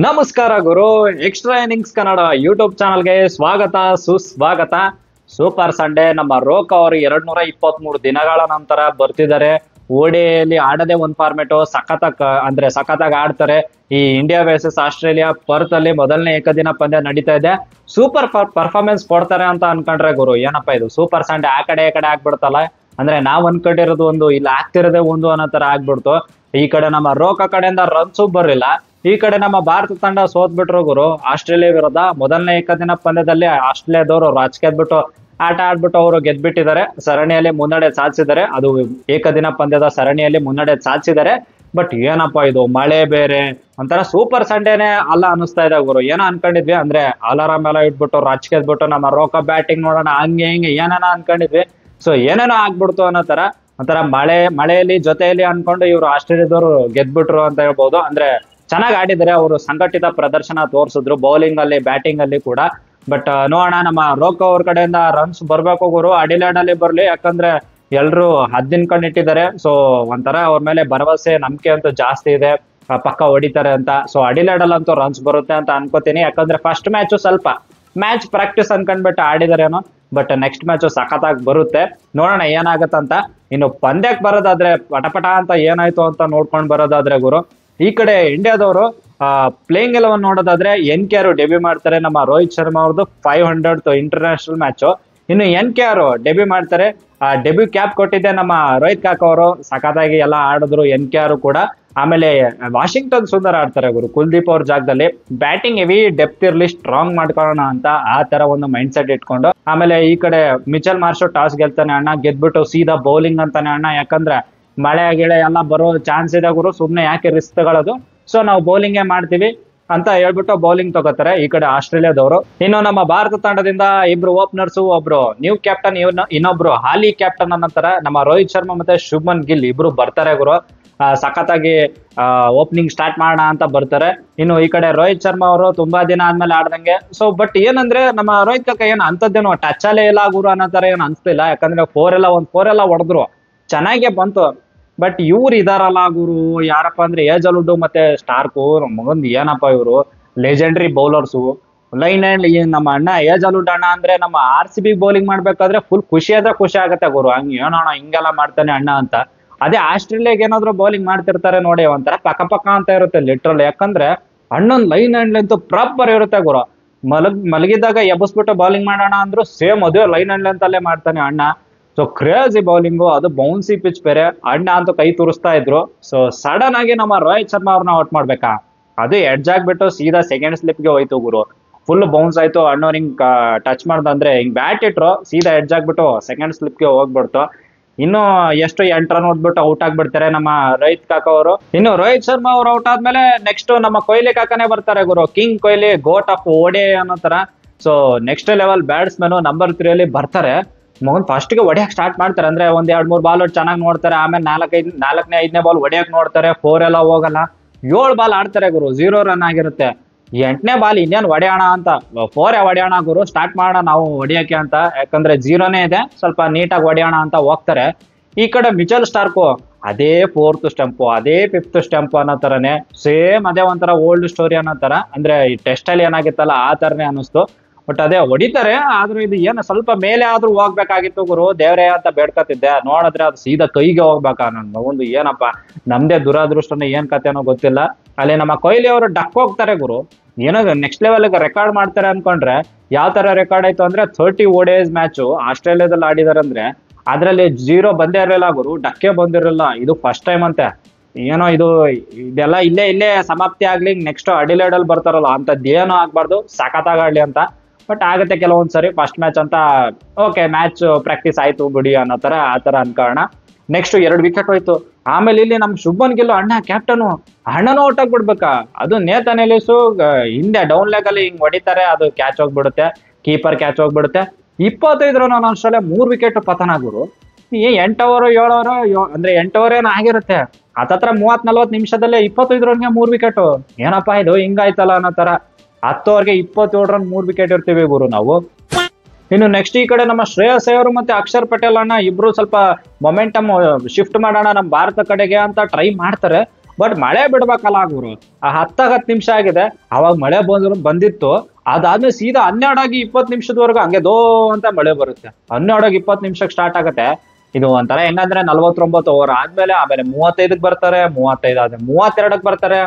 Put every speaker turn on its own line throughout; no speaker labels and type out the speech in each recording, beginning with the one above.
ನಮಸ್ಕಾರ ಗುರು. Extra innings Kannada YouTube ಚಾನಲ್ಗೆ ಸ್ವಾಗತ ಸುಸ್ವಾಗತ. Super Sunday. ನಮ್ಮ ರೋಕ್ ಅವರು 223 ದಿನಗಳ ನಂತರ ಬರ್ತಿದ್ದಾರೆ. ಓಡಿಯಲ್ಲಿ ಆಡದೆ ಒಂದು ಫಾರ್ಮೆಟ್ ಸಖತ್ತಾಗಿ ಆಡ್ತಾರೆ. ಈ ಇಂಡಿಯಾ ವರ್ಸಸ್ ಆಸ್ಟ್ರೇಲಿಯಾ ಪರ್ತ್ ಅಲ್ಲಿ ಮೊದಲನೇ ಏಕದಿನ ಪಂದ್ಯ ನಡೀತಾ ಇದೆ. ಸೂಪರ್ ಪರ್ಫಾರ್ಮೆನ್ಸ್ ಕೊಡ್ತಾರೆ ಅಂತ ಅನ್ಕೊಂಡ್ರೆ ಗುರು, ಏನಪ್ಪಾ ಇದು ಸೂಪರ್ ಸಂಡೇ ಆ ಕಡೆ ಆಗ್ಬಿಡ್ತಲ್ಲ. ಅಂದ್ರೆ ನಾವ್ ಅನ್ಕೊಂಡಿರೋದು ಒಂದು, ಇಲ್ಲಿ ಆಗ್ತಿರೋದೇ ಒಂದು ಅನ್ನೋ ತರ ಆಗ್ಬಿಡ್ತು. ಈ ಕಡೆ ನಮ್ಮ ರೋಕ ಕಡೆಯಿಂದ ರನ್ಸು ಬರಲಿಲ್ಲ, ಈ ಕಡೆ ನಮ್ಮ ಭಾರತ ತಂಡ ಸೋತ್ಬಿಟ್ರು ಗುರು ಆಸ್ಟ್ರೇಲಿಯಾ ವಿರುದ್ಧ. ಮೊದಲನೇ ಏಕದಿನ ಪಂದ್ಯದಲ್ಲಿ ಆಸ್ಟ್ರೇಲಿಯಾದವರು ರಾಜಕೀಯದ್ಬಿಟ್ಟು ಆಟ ಆಡ್ಬಿಟ್ಟು ಅವರು ಗೆದ್ಬಿಟ್ಟಿದ್ದಾರೆ. ಸರಣಿಯಲ್ಲಿ ಮುನ್ನಡೆ ಸಾಧಿಸಿದ್ದಾರೆ. ಅದು ಏಕದಿನ ಪಂದ್ಯದ ಸರಣಿಯಲ್ಲಿ ಮುನ್ನಡೆ ಸಾಧಿಸಿದ್ದಾರೆ. ಬಟ್ ಏನಪ್ಪಾ ಇದು ಮಳೆ ಬೇರೆ ಒಂಥರ ಸೂಪರ್ ಸಂಡೇನೆ ಅಲ್ಲ ಅನಿಸ್ತಾ ಇದೆ ಗುರು. ಏನೋ ಅನ್ಕೊಂಡಿದ್ವಿ, ಅಂದ್ರೆ ಅಲಾರಾಮ್ ಎಲ್ಲ ಇಟ್ಬಿಟ್ಟು ರಾಜಕೀಯದ್ಬಿಟ್ಟು ನಮ್ಮ ರೋಕ ಬ್ಯಾಟಿಂಗ್ ನೋಡೋಣ ಹಂಗೆ ಹಿಂಗೆ ಏನೇನೋ ಅನ್ಕೊಂಡಿದ್ವಿ. ಸೊ ಏನೇನೋ ಆಗ್ಬಿಡ್ತು ಅನ್ನೋ ತರ ಒಂಥರ ಮಳೆಯಲ್ಲಿ ಜೊತೆಯಲ್ಲಿ ಅನ್ಕೊಂಡು ಇವ್ರು ಆಸ್ಟ್ರೇಲಿಯಾದವರು ಗೆದ್ಬಿಟ್ರು ಅಂತ ಹೇಳ್ಬೋದು. ಅಂದ್ರೆ ಚೆನ್ನಾಗಿ ಆಡಿದ್ದಾರೆ ಅವರು, ಸಂಘಟಿತ ಪ್ರದರ್ಶನ ತೋರಿಸಿದ್ರು ಬೌಲಿಂಗ್ ಅಲ್ಲಿ ಬ್ಯಾಟಿಂಗ್ ಅಲ್ಲಿ ಕೂಡ. ಬಟ್ ನೋಡೋಣ, ನಮ್ಮ ರೋಕ್ ಅವ್ರ ಕಡೆಯಿಂದ ರನ್ಸ್ ಬರ್ಬೇಕು ಗುರು. ಅಡಿಲೇಡ್ ಅಲ್ಲಿ ಬರ್ಲಿ, ಯಾಕಂದ್ರೆ ಎಲ್ರು ಹದ್ದಿನ ಕಣ್ಣಿಟ್ಟಿದ್ದಾರೆ. ಸೊ ಒಂಥರ ಅವ್ರ ಮೇಲೆ ಭರವಸೆ ನಂಬಿಕೆ ಅಂತೂ ಜಾಸ್ತಿ ಇದೆ, ಪಕ್ಕ ಹೊಡಿತಾರೆ ಅಂತ. ಸೊ ಅಡಿಲೇಡ್ ಅಲ್ಲಂತೂ ರನ್ಸ್ ಬರುತ್ತೆ ಅಂತ ಅನ್ಕೋತೀನಿ. ಯಾಕಂದ್ರೆ ಫಸ್ಟ್ ಮ್ಯಾಚ್ ಸ್ವಲ್ಪ ಮ್ಯಾಚ್ ಪ್ರಾಕ್ಟೀಸ್ ಅನ್ಕೊಂಡ್ಬಿಟ್ಟು ಆಡಿದಾರೇನೋ. ಬಟ್ ನೆಕ್ಸ್ಟ್ ಮ್ಯಾಚ್ ಸಖತ್ತಾಗಿ ಬರುತ್ತೆ, ನೋಡೋಣ ಏನಾಗತ್ತಂತ. ಇನ್ನು ಪಂದ್ಯಕ್ಕೆ ಬರೋದಾದ್ರೆ ಪಟಪಟ ಅಂತ ಏನಾಯ್ತು ಅಂತ ನೋಡ್ಕೊಂಡು ಬರೋದಾದ್ರೆ ಗುರು, ಈ ಕಡೆ ಇಂಡಿಯಾದವರು ಪ್ಲೇಯಿಂಗ್ ಎಲೆವನ್ ನೋಡೋದಾದ್ರೆ NKR ಡೆಬ್ಯೂ ಮಾಡ್ತಾರೆ. ನಮ್ಮ ರೋಹಿತ್ ಶರ್ಮಾ ಅವ್ರದ್ದು 500th ಇಂಟರ್ನ್ಯಾಷನಲ್ ಮ್ಯಾಚ್. ಇನ್ನು NKR ಡೆಬ್ಯೂ ಮಾಡ್ತಾರೆ. ಡೆಬ್ಯೂ ಕ್ಯಾಪ್ ಕೊಟ್ಟಿದ್ದೆ ನಮ್ಮ ರೋಹಿತ್ ಕಾಕ ಅವರು, ಸಖತ್ತಾಗಿ ಎಲ್ಲ ಆಡಿದ್ರು NKR ಕೂಡ. ಆಮೇಲೆ ವಾಷಿಂಗ್ಟನ್ ಸುಂದರ್ ಆಡ್ತಾರೆ ಗುರು ಕುಲ್ದೀಪ್ ಅವ್ರ ಜಾಗದಲ್ಲಿ. ಬ್ಯಾಟಿಂಗ್ ಹೆವಿ ಡೆಪ್ತ್ ಇರ್ಲಿ, ಸ್ಟ್ರಾಂಗ್ ಮಾಡ್ಕೊಳ್ಳೋಣ ಅಂತ ಆ ತರ ಒಂದು ಮೈಂಡ್ ಸೆಟ್ ಇಟ್ಕೊಂಡು. ಆಮೇಲೆ ಈ ಕಡೆ ಮಿಚೆಲ್ ಮಾರ್ಷೋ ಟಾಸ್ ಗೆಲ್ತಾನೆ ಅಣ್ಣ, ಗೆದ್ಬಿಟ್ಟು ಸೀದಾ ಬೌಲಿಂಗ್ ಅಂತಾನೆ ಅಣ್ಣ. ಯಾಕಂದ್ರೆ ಮಳೆ ಗಿಳೆ ಎಲ್ಲ ಬರೋ ಚಾನ್ಸ್ ಇದೆ ಗುರು, ಸುಮ್ನೆ ಯಾಕೆ ರಿಸ್ಕ್ ತಗೊಳ್ಳೋದು, ಸೊ ನಾವು ಬೌಲಿಂಗೇ ಮಾಡ್ತೀವಿ ಅಂತ ಹೇಳ್ಬಿಟ್ಟು ಬೌಲಿಂಗ್ ತಗೋತಾರೆ ಈ ಕಡೆ ಆಸ್ಟ್ರೇಲಿಯಾದವರು. ಇನ್ನು ನಮ್ಮ ಭಾರತ ತಂಡದಿಂದ ಇಬ್ರು ಓಪನರ್ಸ್, ಒಬ್ರು ನ್ಯೂ ಕ್ಯಾಪ್ಟನ್, ಇನ್ನೊಬ್ರು ಹಾಲಿ ಕ್ಯಾಪ್ಟನ್ ಅನ್ನೋತರ ನಮ್ಮ ರೋಹಿತ್ ಶರ್ಮಾ ಮತ್ತೆ ಶುಭ್ಮನ್ ಗಿಲ್ ಇಬ್ರು ಬರ್ತಾರೆ ಗುರು. ಸಖತ್ತಾಗಿ ಓಪನಿಂಗ್ ಸ್ಟಾರ್ಟ್ ಮಾಡೋಣ ಅಂತ ಬರ್ತಾರೆ. ಇನ್ನು ಈ ಕಡೆ ರೋಹಿತ್ ಶರ್ಮಾ ಅವರು ತುಂಬಾ ದಿನ ಆದ್ಮೇಲೆ ಆಡ್ದಂಗೆ. ಸೊ ಬಟ್ ಏನಂದ್ರೆ ನಮ್ಮ ರೋಹಿತ್ ಕಾಕ ಏನು ಅಂತದ್ದೇನು ಟಚ್ ಅಲ್ಲೇ ಇಲ್ಲ ಗುರು ಅನ್ನೋ ತರ ಏನು ಅನ್ಸ್ತಿಲ್ಲ. ಯಾಕಂದ್ರೆ ಫೋರ್ ಎಲ್ಲ ಹೊಡೆದ್ರು, ಚೆನ್ನಾಗೇ ಬಂತು. ಬಟ್ ಇವ್ರು ಇದಾರಲ್ಲ ಗುರು, ಯಾರಪ್ಪ ಅಂದ್ರೆ ಏಜಲ್ವುಡ್ ಮತ್ತೆ ಸ್ಟಾರ್ಕು, ಮಗಂದ್ ಏನಪ್ಪ ಇವರು ಲೆಜೆಂಡ್ರಿ ಬೌಲರ್ಸು. ಲೈನ್ ಅಂಡ್ ನಮ್ಮ ಅಣ್ಣ ಏಜಲ್ವುಡ್ ಅಣ್ಣ ಅಂದ್ರೆ ನಮ್ಮ RCB ಬೌಲಿಂಗ್ ಮಾಡ್ಬೇಕಾದ್ರೆ ಫುಲ್ ಖುಷಿ ಆಗತ್ತೆ ಗುರು. ಹಂಗ ಏನೋಣ ಹಿಂಗೆಲ್ಲ ಮಾಡ್ತಾನೆ ಅಣ್ಣ ಅಂತ. ಅದೇ ಆಸ್ಟ್ರೇಲಿಯಾಗೆ ಏನಾದ್ರು ಬೌಲಿಂಗ್ ಮಾಡ್ತಿರ್ತಾರೆ ನೋಡಿ, ಒಂಥರ ಪಕ್ಕ ಅಂತ ಇರುತ್ತೆ ಲಿಟ್ರಲ್. ಯಾಕಂದ್ರೆ ಅಣ್ಣನ್ ಲೈನ್ ಅಂಡ್ ಲೆಂತ್ ಪ್ರಾಪರ್ ಇರುತ್ತೆ ಗುರು. ಮಲಗಿದಾಗ ಎಬ್ಬಸ್ಬಿಟ್ಟು ಬೌಲಿಂಗ್ ಮಾಡೋಣ ಅಂದ್ರು ಸೇಮ್ ಅದೇ ಲೈನ್ ಅಂಡ್ ಲೆಂತ್ ಅಲ್ಲೇ ಮಾಡ್ತಾನೆ ಅಣ್ಣ. ಸೊ ಕ್ರೇಜಿ ಬೌಲಿಂಗು, ಅದು ಬೌನ್ಸಿ ಪಿಚ್ ಬೇರೆ. ಅಣ್ಣ ಅಂತೂ ಕೈ ತೋರಿಸ್ತಾ ಇದ್ರು. ಸೊ ಸಡನ್ ಆಗಿ ನಮ್ಮ ರೋಹಿತ್ ಶರ್ಮಾ ಅವ್ರನ್ನ ಔಟ್ ಮಾಡ್ಬೇಕಾ, ಅದು ಎಡ್ಜ್ ಆಗ್ಬಿಟ್ಟು ಸೀದಾ ಸೆಕೆಂಡ್ ಸ್ಲಿಪ್ಗೆ ಹೋಯ್ತು ಗುರು. ಫುಲ್ ಬೌನ್ಸ್ ಆಯ್ತು. ಅಣ್ಣವ್ರು ಹಿಂಗ್ ಟಚ್ ಮಾಡ್ದಂದ್ರೆ ಹಿಂಗ್ ಬ್ಯಾಟ್ ಇಟ್ರು, ಸೀದಾ ಎಡ್ಜ್ ಆಗ್ಬಿಟ್ಟು ಸೆಕೆಂಡ್ ಸ್ಲಿಪ್ಗೆ ಹೋಗ್ಬಿಡ್ತು. ಇನ್ನು ಎಷ್ಟು 8 ರನ್ ಹೊಡ್ಬಿಟ್ಟು ಔಟ್ ಆಗ್ಬಿಡ್ತಾರೆ ನಮ್ಮ ರೋಹಿತ್ ಕಾಕ ಅವರು. ಇನ್ನು ರೋಹಿತ್ ಶರ್ಮಾ ಅವ್ರು ಔಟ್ ಆದ್ಮೇಲೆ ನೆಕ್ಸ್ಟ್ ನಮ್ಮ ಕೊಹ್ಲಿ ಕಾಕನೇ ಬರ್ತಾರೆ ಗುರು. ಕಿಂಗ್ ಕೊಹ್ಲಿ, ಗೋಟ್ ಆಫ್ ಓಡೆ ಅನ್ನೋ ತರ. So next level batsman number 3 ಅಲ್ಲಿ ಬರ್ತಾರೆ. ಮಗನ್ ಫಸ್ಟ್ ಗೆ ಹೊಡೆಯಕ್ ಸ್ಟಾರ್ಟ್ ಮಾಡ್ತಾರೆ. ಅಂದ್ರೆ ಒಂದ್ 2-3 ಬಾಲ್ ಚೆನ್ನಾಗಿ ನೋಡ್ತಾರೆ. ಆಮೇಲೆ 4ನೇ 5ನೇ ಬಾಲ್ ಹೊಡೆಯಕ್ ನೋಡ್ತಾರೆ. 4 ಎಲ್ಲ ಹೋಗಲ್ಲ. 7 ಬಾಲ್ ಆಡ್ತಾರೆ ಗುರು, 0 ರನ್ ಆಗಿರುತ್ತೆ. 8ನೇ ಬಾಲ್ ಇನ್ನೇನ್ ಹೊಡೆಯೋಣ ಅಂತ, 4 ಹೊಡೆಯೋಣ ಗುರು, ಸ್ಟಾರ್ಟ್ ಮಾಡೋಣ ನಾವು ಹೊಡಿಯಕ್ಕೆ ಅಂತ. ಯಾಕಂದ್ರೆ 0ನೇ ಇದೆ, ಸ್ವಲ್ಪ ನೀಟಾಗಿ ಹೊಡೆಯೋಣ ಅಂತ ಹೋಗ್ತಾರೆ. ಈ ಕಡೆ ಮಿಚೆಲ್ ಸ್ಟಾರ್ಕು ಅದೇ 4th ಸ್ಟಂಪು, ಅದೇ 5th ಸ್ಟಂಪ್ ಅನ್ನೋ ತರನೇ ಸೇಮ್, ಅದೇ ಒಂಥರ ಓಲ್ಡ್ ಸ್ಟೋರಿ ಅನ್ನೋ ತರ. ಅಂದ್ರೆ ಈ ಟೆಸ್ಟ್ ಅಲ್ಲಿ ಏನಾಗಿತ್ತಲ್ಲ ಆ ತರನೇ ಅನಿಸ್ತು. ಬಟ್ ಅದೇ ಹೊಡಿತಾರೆ, ಆದ್ರೂ ಇದು ಏನು ಸ್ವಲ್ಪ ಮೇಲೆ ಆದ್ರೂ ಹೋಗ್ಬೇಕಾಗಿತ್ತು ಗುರು, ದೇವ್ರೇ ಅಂತ ಬೇಡ್ಕತಿದ್ದೆ. ನೋಡಿದ್ರೆ ಅದು ಸೀದಾ ಕೈಗೆ ಹೋಗ್ಬೇಕಾ. ನನ್ನ ಒಂದು ಏನಪ್ಪಾ ನಮ್ದೇ ದುರಾದೃಷ್ಟನ ಏನ್ ಕತೆನೋ ಗೊತ್ತಿಲ್ಲ. ಅಲ್ಲಿ ನಮ್ಮ ಕೊಹ್ಲಿ ಅವರು ಡಕ್ ಹೋಗ್ತಾರೆ ಗುರು. ಏನೋ ನೆಕ್ಸ್ಟ್ ಲೆವೆಲ್ ರೆಕಾರ್ಡ್ ಮಾಡ್ತಾರೆ ಅನ್ಕೊಂಡ್ರೆ ಯಾವ ತರ ರೆಕಾರ್ಡ್ ಆಯ್ತು ಅಂದ್ರೆ 30 ODIs ಮ್ಯಾಚ್ ಆಸ್ಟ್ರೇಲಿಯಾದಲ್ಲಿ ಆಡಿದಾರೆ. ಅಂದ್ರೆ ಅದ್ರಲ್ಲಿ 0 ಬಂದೇ ಇರಲಿಲ್ಲ ಗುರು, ಡಕ್ಕೆ ಬಂದಿರಲಿಲ್ಲ. ಇದು ಫಸ್ಟ್ ಟೈಮ್ ಅಂತೆ. ಏನೋ ಇದೆಲ್ಲ ಇಲ್ಲೇ ಸಮಾಪ್ತಿ ಆಗ್ಲಿ, ನೆಕ್ಸ್ಟ್ ಅಡಿಲೇಡ್ ಅಲ್ಲಿ ಬರ್ತಾರಲ್ಲ ಅಂತದ್ದೇನೋ ಆಗ್ಬಾರ್ದು, ಸಖತ್ತಾಗಾಡ್ಲಿ ಅಂತ. ಬಟ್ ಆಗತ್ತೆ ಕೆಲವೊಂದ್ಸರಿ ಫಸ್ಟ್ ಮ್ಯಾಚ್ ಅಂತ. ಓಕೆ, ಮ್ಯಾಚ್ ಪ್ರಾಕ್ಟೀಸ್ ಆಯ್ತು ಬಿಡಿ ಅನ್ನೋ ತರ ಆ ತರ ಅನ್ಕೋಣ. ನೆಕ್ಸ್ಟ್ 2 ವಿಕೆಟ್ ಹೋಯ್ತು. ಆಮೇಲೆ ಇಲ್ಲಿ ನಮ್ ಶುಭ್ಮನ್ ಗಿಲ್ ಅಣ್ಣ ಕ್ಯಾಪ್ಟನ್, ಅಣ್ಣನೂ ಔಟ್ ಆಗ್ಬಿಡ್ಬೇಕಾ. ಅದು ನೇತನ್ ಎಲಿಸು ಹಿಂದೆ ಡೌನ್ ಲೆಗ್ ಅಲ್ಲಿ ಹಿಂಗ್ ಹೊಡಿತಾರೆ, ಅದು ಕ್ಯಾಚ್ ಹೋಗ್ಬಿಡುತ್ತೆ, ಕೀಪರ್ ಕ್ಯಾಚ್ ಹೋಗ್ಬಿಡುತ್ತೆ. 25 ರನ್ ಅಷ್ಟರಲ್ಲೇ 3 ವಿಕೆಟ್ ಪತನ ಗುರು. 8 ಓವರ್ 7 ಓವರ್ ಅಂದ್ರೆ 8 ಓವರ್ ಏನೋ ಆಗಿರುತ್ತೆ. ಹತ್ತತ್ರ 30-40 ನಿಮಿಷದಲ್ಲೇ 25 ರನ್ಗೆ 3 ವಿಕೆಟ್. ಏನಪ್ಪಾ ಇದು ಹಿಂಗಾಯ್ತಲ್ಲ ಅನ್ನೋ ತರ. 10 ಓವರ್ಗೆ 27 ರನ್ 3 ವಿಕೆಟ್ ಇರ್ತೀವಿ ಗುರು ನಾವು. ಇನ್ನು ನೆಕ್ಸ್ಟ್ ಈ ಕಡೆ ನಮ್ಮ ಶ್ರೇಯಸ್ ಅಯ್ಯರ್ ಮತ್ತೆ ಅಕ್ಷರ್ ಪಟೇಲ್ ಅಣ್ಣ ಇಬ್ರು ಸ್ವಲ್ಪ ಮೊಮೆಂಟಮ್ ಶಿಫ್ಟ್ ಮಾಡೋಣ ನಮ್ಮ ಭಾರತ ಕಡೆಗೆ ಅಂತ ಟ್ರೈ ಮಾಡ್ತಾರೆ. ಬಟ್ ಮಳೆ ಬಿಡ್ಬೇಕಲ್ಲ ಗುರು. ಆ 10 ನಿಮಿಷ ಆಗಿದೆ, ಅವಾಗ ಮಳೆ ಬಂದಿತ್ತು. ಅದಾದ್ಮೇಲೆ ಸೀದಾ 12 20 ನಿಮಿಷದವರೆಗೂ ಹಂಗೆ ದೋ ಅಂತ ಮಳೆ ಬರುತ್ತೆ. 12 20 ನಿಮಿಷಕ್ಕೆ ಸ್ಟಾರ್ಟ್ ಆಗುತ್ತೆ. ಇದು ಒಂಥರ ಹೆಂಗಂದ್ರೆ 49 ಓವರ್ ಆದ್ಮೇಲೆ ಆಮೇಲೆ 35ಕ್ಕೆ ಬರ್ತಾರೆ, 35 ಆದ್ಮೇಲೆ 32ಕ್ಕೆ ಬರ್ತಾರೆ.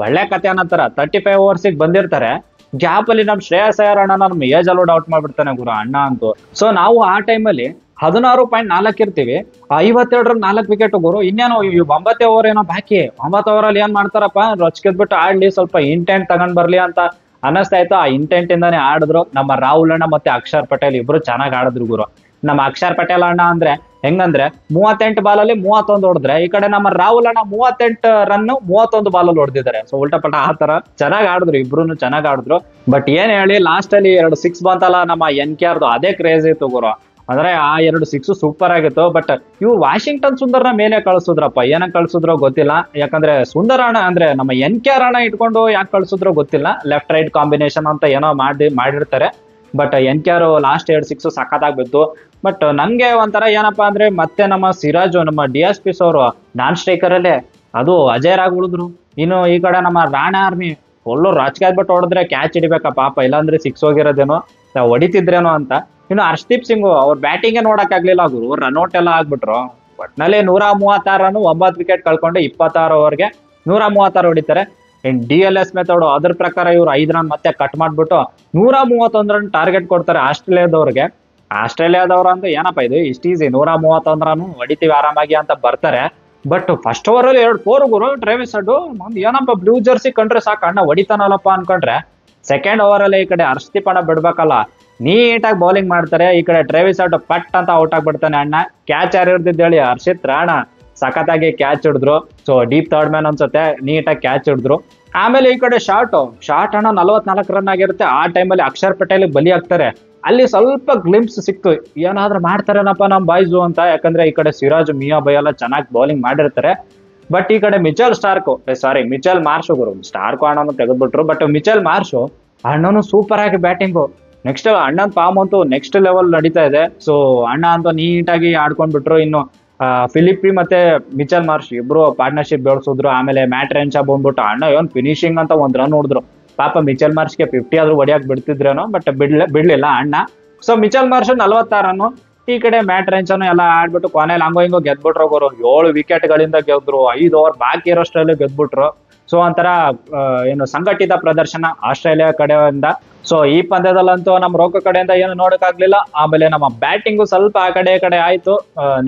ಒಳ್ಳೆ ಕತೆ ಅನ್ನತ್ತಾರ 35 ಓವರ್ಸಿಗೆ ಬಂದಿರ್ತಾರೆ. ಗ್ಯಾಪ್ ಅಲ್ಲಿ ನಮ್ ಶ್ರೇಯಸ್ ಅಯ್ಯರ್ ಅಣ್ಣ ನಮ್ ಏಜ್ ಅಲೋಡ್ ಔಟ್ ಮಾಡ್ಬಿಡ್ತಾನೆ ಗುರು ಅಣ್ಣ ಅಂತೂ. ಸೊ ನಾವು ಆ ಟೈಮಲ್ಲಿ 16.4 ಇರ್ತೀವಿ, 52ರಲ್ಲಿ 4 ವಿಕೆಟ್ ಗುರು. ಇನ್ನೇನು 9 ಓವರ್ ಏನೋ ಬಾಕಿ. 9 ಓವರಲ್ಲಿ ಏನ್ ಮಾಡ್ತಾರಪ್ಪ, ರೊಚ್ಕೆದ್ಬಿಟ್ಟು ಆಡ್ಲಿ, ಸ್ವಲ್ಪ ಇಂಟೆಂಟ್ ತಗೊಂಡ್ ಬರ್ಲಿ ಅಂತ ಅನ್ನಿಸ್ತಾ ಇತ್ತು. ಆ ಇಂಟೆಂಟ್ ಇಂದಾನೆ ಆಡಿದ್ರು. ನಮ್ಮ ರಾಹುಲ್ ಅಣ್ಣ ಮತ್ತೆ ಅಕ್ಷರ್ ಪಟೇಲ್ ಇಬ್ರು ಚೆನ್ನಾಗಿ ಆಡಿದ್ರು ಗುರು. ನಮ್ಮ ಅಕ್ಷರ್ ಪಟೇಲ್ ಅಣ್ಣ ಅಂದ್ರೆ ಹೆಂಗಂದ್ರೆ 38 ಬಾಲಲ್ಲಿ 31 ಹೊಡೆದ್ರೆ, ಈ ಕಡೆ ನಮ್ಮ ರಾಹುಲ್ ಅಣ್ಣ 38 ರನ್ 31 ಬಾಲಲ್ಲಿ ಹೊಡೆದಿದ್ದಾರೆ. ಸೊ ಉಲ್ಟಾ ಪಟ ಆ ತರ ಚೆನ್ನಾಗಿ ಆಡಿದ್ರು, ಇಬ್ರು ಚೆನ್ನಾಗಿ ಆಡಿದ್ರು. ಬಟ್ ಏನ್ ಹೇಳಿ, ಲಾಸ್ಟ್ ಅಲ್ಲಿ 2 6 ಬಂತಲ್ಲ ನಮ್ಮ NKRದು, ಅದೇ ಕ್ರೇಜ್ ಇತ್ತು ಗುರು. ಅಂದ್ರೆ ಆ 2 6 ಸೂಪರ್ ಆಗಿತ್ತು. ಬಟ್ ಇವ್ರು ವಾಷಿಂಗ್ಟನ್ ಸುಂದರ್ನ ಮೇಲೆ ಕಳ್ಸುದ್ರಪ್ಪ, ಏನಕ್ಕೆ ಕಳ್ಸುದ್ರೋ ಗೊತ್ತಿಲ್ಲ. ಯಾಕಂದ್ರೆ ಸುಂದರ್ ಅಣ್ಣ ಅಂದ್ರೆ ನಮ್ಮ NKR ಅಣ್ಣ ಇಟ್ಕೊಂಡು ಯಾಕೆ ಕಳ್ಸುದ್ರೋ ಗೊತ್ತಿಲ್ಲ. ಲೆಫ್ಟ್ ರೈಟ್ ಕಾಂಬಿನೇಷನ್ ಅಂತ ಏನೋ ಮಾಡಿರ್ತಾರೆ. ಬಟ್ NKR ಲಾಸ್ಟ್ 2 6 ಸಖತ್ತಾಗಿ ಬಿತ್ತು. ಬಟ್ ನನ್ಗೆ ಒಂಥರ ಏನಪ್ಪಾ ಅಂದ್ರೆ, ಮತ್ತೆ ನಮ್ಮ ಸಿರಾಜು, ನಮ್ಮ DSP ಅವರು ನಾನ್ ಸ್ಟ್ರೈಕರ್ ಅಲ್ಲೇ ಅದು ಅಜಯ್ ಆಗಿ ಉಳಿದ್ರು. ಇನ್ನು ಈ ಕಡೆ ನಮ್ಮ ರಾಣಾ ಆರ್ಮಿ ಫುಲ್ಲು ರಾಜಕೀಯ ಬಿಟ್ಟು ಹೊಡೆದ್ರೆ ಕ್ಯಾಚ್ ಹಿಡಿಬೇಕಾ ಪಾಪ, ಇಲ್ಲಾಂದ್ರೆ 6 ಹೋಗಿರೋದೇನೋ, ಹೊಡಿತಿದ್ರೇನೋ ಅಂತ. ಇನ್ನು ಹರ್ಷದೀಪ್ ಸಿಂಗ್ ಅವ್ರ ಬ್ಯಾಟಿಂಗೇ ನೋಡಕ್ ಆಗ್ಲಿಲ್ಲ ಗುರು, ರನ್ಔಟ್ ಎಲ್ಲ ಆಗ್ಬಿಟ್ರು. ಒಟ್ನಲ್ಲಿ 136 ರನ್ 9 ವಿಕೆಟ್ ಕಳ್ಕೊಂಡು 26 ಓವರ್ಗೆ 136 ಹೊಡಿತಾರೆ. DLS ಮೆಥಡ್ ಅದ್ರ ಪ್ರಕಾರ ಇವ್ರು 5 ರನ್ ಮತ್ತೆ ಕಟ್ ಮಾಡ್ಬಿಟ್ಟು 131 ರನ್ ಟಾರ್ಗೆಟ್ ಕೊಡ್ತಾರೆ ಆಸ್ಟ್ರೇಲಿಯಾದವ್ರಿಗೆ. ಆಸ್ಟ್ರೇಲಿಯಾದವ್ರು ಅಂತ ಏನಪ್ಪಾ ಇದು ಇಷ್ಟ ಈಸಿ, 131 ರನ್ ಹೊಡಿತೀವಿ ಆರಾಮಾಗಿ ಅಂತ ಬರ್ತಾರೆ. ಬಟ್ ಫಸ್ಟ್ ಓವರ್ ಅಲ್ಲಿ 2 4 ಗುರು ಟ್ರೇವಿಸ್ ಹೆಡ್. ಏನಪ್ಪ ಬ್ಲೂ ಜರ್ಸಿ ಕಂಡ್ರೆ ಸಾಕು ಅಣ್ಣ ಹೊಡಿತಾನಲ್ಲಪ್ಪ ಅನ್ಕೊಂಡ್ರೆ, ಸೆಕೆಂಡ್ ಓವರ್ ಅಲ್ಲಿ ಈ ಕಡೆ ಹರ್ಷದೀಪ್ ಅಣ್ಣ ಬಿಡ್ಬೇಕಲ್ಲ, ನೀಟಾಗಿ ಬೌಲಿಂಗ್ ಮಾಡ್ತಾರೆ. ಈ ಕಡೆ ಟ್ರೇವಿಸ್ ಹೆಡ್ ಪಟ್ ಅಂತ ಔಟ್ ಆಗ್ಬಿಡ್ತಾನೆ ಅಣ್ಣ. ಕ್ಯಾಚ್ ಯಾರು ಇರ್ತಿದ್ದು ಹೇಳಿ, ಹರ್ಷಿತ್ ರಾಣಾ ಸಖತ್ತಾಗಿ ಕ್ಯಾಚ್ ಹಿಡಿದ್ರು. ಸೊ ಡೀಪ್ ಥರ್ಡ್ ಮ್ಯಾನ್ ಅನ್ಸುತ್ತೆ, ನೀಟಾಗಿ ಕ್ಯಾಚ್ ಹಿಡಿದ್ರು. ಆಮೇಲೆ ಈ ಕಡೆ ಶಾರ್ಟ್ ಅಣ್ಣ 44 ರನ್ ಆಗಿರುತ್ತೆ. ಆ ಟೈಮಲ್ಲಿ ಅಕ್ಷರ್ ಪಟೇಲ್ ಬಲಿ ಆಗ್ತಾರೆ. ಅಲ್ಲಿ ಸ್ವಲ್ಪ ಗ್ಲಿಂಪ್ಸ್ ಸಿಕ್ತು, ಏನಾದ್ರೂ ಮಾಡ್ತಾರೇನಪ್ಪ ನಮ್ ಬಾಯ್ಸು ಅಂತ. ಯಾಕಂದ್ರೆ ಈ ಕಡೆ ಸಿರಾಜ್ ಮಿಯಾ ಬೈ ಎಲ್ಲ ಚೆನ್ನಾಗಿ ಬೌಲಿಂಗ್ ಮಾಡಿರ್ತಾರೆ. ಬಟ್ ಈ ಕಡೆ ಮಿಚೆಲ್ ಮಾರ್ಷ್ ಗುರು, ಸ್ಟಾರ್ಕು ಅಣ್ಣನು ತೆಗೆದ್ಬಿಟ್ರು. ಬಟ್ ಮಿಚೆಲ್ ಮಾರ್ಷು ಅಣ್ಣನು ಸೂಪರ್ ಆಗಿ ಬ್ಯಾಟಿಂಗು. ನೆಕ್ಸ್ಟ್ ಅಣ್ಣನ್ ಫಾರ್ಮ್ ಅಂತೂ ನೆಕ್ಸ್ಟ್ ಲೆವೆಲ್ ನಡೀತಾ ಇದೆ. ಸೊ ಅಣ್ಣ ಅಂತೂ ನೀಟಾಗಿ ಆಡ್ಕೊಂಡ್ಬಿಟ್ರು. ಇನ್ನು ಫಿಲಿಪ್ಪಿ ಮತ್ತೆ ಮಿಚೆಲ್ ಮಾರ್ಷ್ ಇಬ್ರು ಪಾರ್ಟ್ನರ್ಶಿಪ್ ಬೆಳೆಸಿದ್ರು. ಆಮೇಲೆ ಮ್ಯಾಟ್ ರೆನ್ಶಾ ಬಂದ್ಬಿಟ್ಟು ಅಣ್ಣ ಏನ್ ಫಿನಿಶಿಂಗ್ ಅಂತ 1 ರನ್ ಹೊಡೆದ್ರು. ಪಾಪ ಮಿಚೆಲ್ ಮಾರ್ಷ್ಗೆ 50 ಆದ್ರೂ ಹೊಡಿಯಾಕ್ ಬಿಡ್ತಿದ್ರೇನೋ, ಬಟ್ ಬಿಡ್ಲಿಲ್ಲ ಅಣ್ಣ. So Mitchell Marsh 46 run. ಈ ಕಡೆ ಮ್ಯಾಟ್ ರೆನ್ಶಾನು ಎಲ್ಲ ಆಡ್ಬಿಟ್ಟು ಕೊನೆಯಲ್ಲಿ ಹಂಗೋ ಹಿಂಗೋ ಗೆದ್ಬಿಟ್ರು ಗುರು. 7 ವಿಕೆಟ್ ಗಳಿಂದ ಗೆದ್ರು, 5 ಓವರ್ ಬಾಕಿ ಇರೋಷ್ಟರಲ್ಲಿ ಗೆದ್ಬಿಟ್ರು. ಸೊ ಒಂಥರ ಏನು ಸಂಘಟಿತ ಪ್ರದರ್ಶನ ಆಸ್ಟ್ರೇಲಿಯಾ ಕಡೆಯಿಂದ. ಸೊ ಈ ಪಂದ್ಯದಲ್ಲಂತೂ ನಮ್ಮ ರೋಕ ಕಡೆಯಿಂದ ಏನು ನೋಡಕ್ಕಾಗ್ಲಿಲ್ಲ. ಆಮೇಲೆ ನಮ್ಮ ಬ್ಯಾಟಿಂಗು ಸ್ವಲ್ಪ ಆ ಕಡೆ ಆಯ್ತು.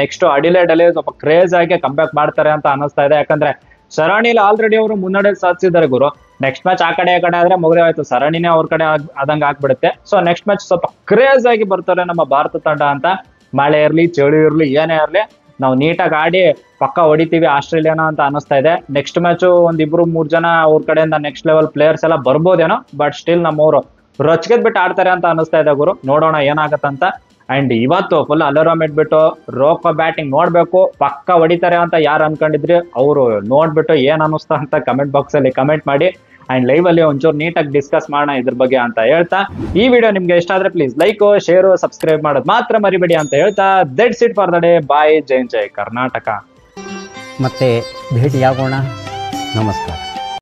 ನೆಕ್ಸ್ಟ್ ಅಡಿಲೇಡ್ ಅಲ್ಲಿ ಸ್ವಲ್ಪ ಕ್ರೇಜ್ ಆಗಿ ಕಂಬ್ಯಾಕ್ ಮಾಡ್ತಾರೆ ಅಂತ ಅನಿಸ್ತಾ ಇದೆ. ಯಾಕಂದ್ರೆ ಸರಣಿಲಿ ಆಲ್ರೆಡಿ ಅವರು ಮುನ್ನಡೆ ಸಾಧಿಸಿದ್ದಾರೆ ಗುರು. ನೆಕ್ಸ್ಟ್ ಮ್ಯಾಚ್ ಆ ಕಡೆ ಆದ್ರೆ ಮುಗಿದೇ ಆಯ್ತು, ಸರಣಿನೇ ಅವ್ರ ಕಡೆ ಆದಂಗೆ ಆಗ್ಬಿಡುತ್ತೆ. ಸೊ ನೆಕ್ಸ್ಟ್ ಮ್ಯಾಚ್ ಸ್ವಲ್ಪ ಕ್ರೇಜ್ ಆಗಿ ಬರ್ತಾರೆ ನಮ್ಮ ಭಾರತ ತಂಡ ಅಂತ. ಮಳೆ ಇರ್ಲಿ ಚಳಿ ಇರ್ಲಿ ಏನೇ ಇರ್ಲಿ, ನಾವು ನೀಟಾಗಿ ಆಡಿ ಪಕ್ಕ ಹೊಡಿತೀವಿ ಆಸ್ಟ್ರೇಲಿಯಾನ ಅಂತ ಅನಿಸ್ತಾ ಇದೆ. ನೆಕ್ಸ್ಟ್ ಮ್ಯಾಚು 1-2-3 ಜನ ಅವ್ರ ಕಡೆಯಿಂದ ನೆಕ್ಸ್ಟ್ ಲೆವೆಲ್ ಪ್ಲೇಯರ್ಸ್ ಎಲ್ಲ ಬರ್ಬೋದೇನೋ, ಬಟ್ ಸ್ಟಿಲ್ ನಮ್ಮವರು ರೊಚ್ಗೆದ್ ಬಿಟ್ಟು ಆಡ್ತಾರೆ ಅಂತ ಅನಿಸ್ತಾ ಇದೆ ಗುರು. ನೋಡೋಣ ಏನಾಗತ್ತಂತ. ಅಂಡ್ ಇವತ್ತು ಫುಲ್ ಅಲರಾಮ್ ಇಟ್ಬಿಟ್ಟು ರೋಕ ಬ್ಯಾಟಿಂಗ್ ನೋಡ್ಬೇಕು, ಪಕ್ಕ ಹೊಡಿತಾರೆ ಅಂತ ಯಾರು ಅನ್ಕೊಂಡಿದ್ರಿ ಅವರು ನೋಡ್ಬಿಟ್ಟು ಏನ್ ಅನ್ನಿಸ್ತಾ ಅಂತ ಕಮೆಂಟ್ ಬಾಕ್ಸ್ ಅಲ್ಲಿ ಕಮೆಂಟ್ ಮಾಡಿ. ಅಂಡ್ ಲೈವ್ ಅಲ್ಲಿ ಒಂಚೂರು ನೀಟಾಗಿ ಡಿಸ್ಕಸ್ ಮಾಡೋಣ ಇದ್ರ ಬಗ್ಗೆ ಅಂತ ಹೇಳ್ತಾ, ಈ ವಿಡಿಯೋ ನಿಮ್ಗೆ ಇಷ್ಟ ಆದ್ರೆ ಪ್ಲೀಸ್ ಲೈಕ್, ಶೇರ್, ಸಬ್ಸ್ಕ್ರೈಬ್ ಮಾಡೋದು ಮಾತ್ರ ಮರಿಬೇಡಿ ಅಂತ ಹೇಳ್ತಾ, that's it for the day. Bye, ಜೈ ಕರ್ನಾಟಕ.
ಮತ್ತೆ ಭೇಟಿಯಾಗೋಣ. ನಮಸ್ಕಾರ.